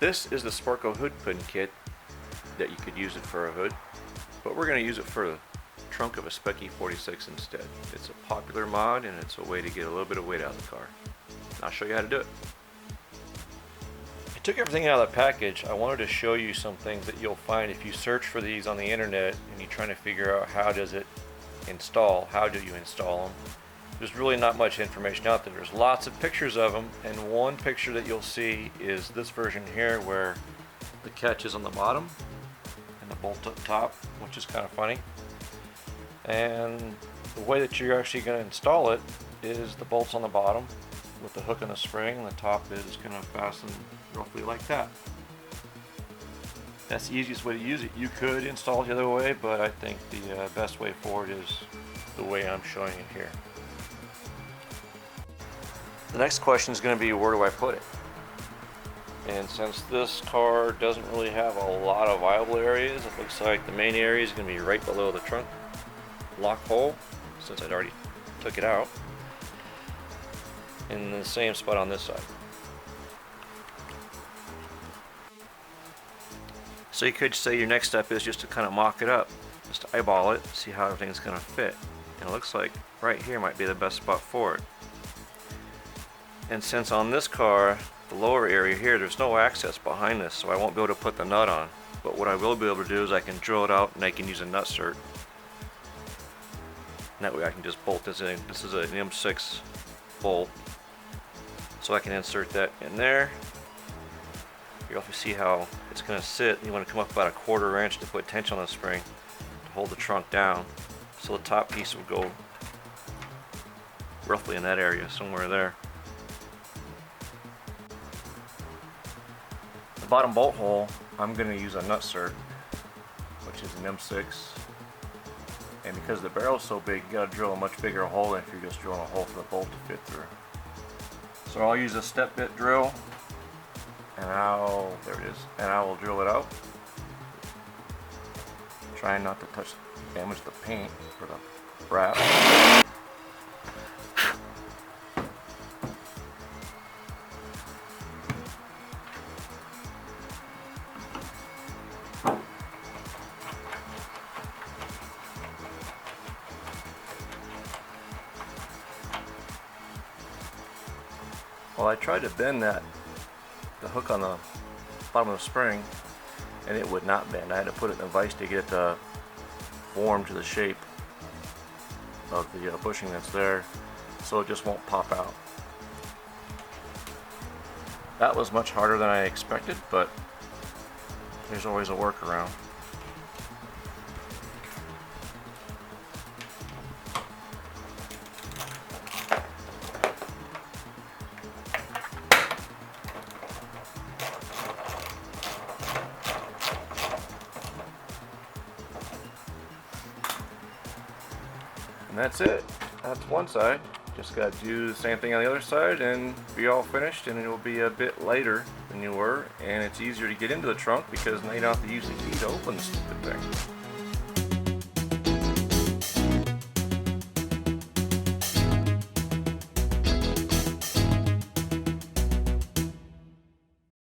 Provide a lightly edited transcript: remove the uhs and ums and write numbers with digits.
This is the Sparco hood pin kit that you could use it for a hood, but we're going to use it for the trunk of a Spec E46 instead. It's a popular mod and it's a way to get a little bit of weight out of the car. I'll show you how to do it. I took everything out of the package. I wanted to show you some things that you'll find if you search for these on the internet and you're trying to figure out how does it install, how do you install them. There's really not much information out there. There's lots of pictures of them, and one picture that you'll see is this version here where the catch is on the bottom and the bolt up top, which is kind of funny. And the way that you're actually going to install it is the bolts on the bottom with the hook and the spring, and the top is going to fasten roughly like that. That's the easiest way to use it. You could install it the other way, but I think the best way forward is the way I'm showing it here. The next question is going to be, where do I put it? And since this car doesn't really have a lot of viable areas, it looks like the main area is going to be right below the trunk lock hole, since I'd already took it out, in the same spot on this side. So you could say your next step is just to kind of mock it up, just to eyeball it, see how everything's going to fit. And it looks like right here might be the best spot for it. And since on this car, the lower area here, there's no access behind this, so I won't be able to put the nut on. But what I will be able to do is I can drill it out and I can use a nut cert. And that way I can just bolt this in. This is an M6 bolt. So I can insert that in there. You'll see how it's going to sit. You want to come up about a 1/4 inch to put tension on the spring to hold the trunk down. So the top piece will go roughly in that area, somewhere there. The bottom bolt hole, I'm going to use a nut cert, which is an M6. And because the barrel is so big, you got to drill a much bigger hole than if you're just drilling a hole for the bolt to fit through. So I'll use a step bit drill, and there it is, and I will drill it out, trying not to damage the paint for the wrap. Well, I tried to bend the hook on the bottom of the spring, and it would not bend. I had to put it in a vise to get it to form to the shape of the bushing that's there, so it just won't pop out. That was much harder than I expected, but there's always a workaround. And that's it. That's one side. Just got to do the same thing on the other side and be all finished, and it will be a bit lighter than you were, and it's easier to get into the trunk because now you don't have to use the key to open the stupid thing.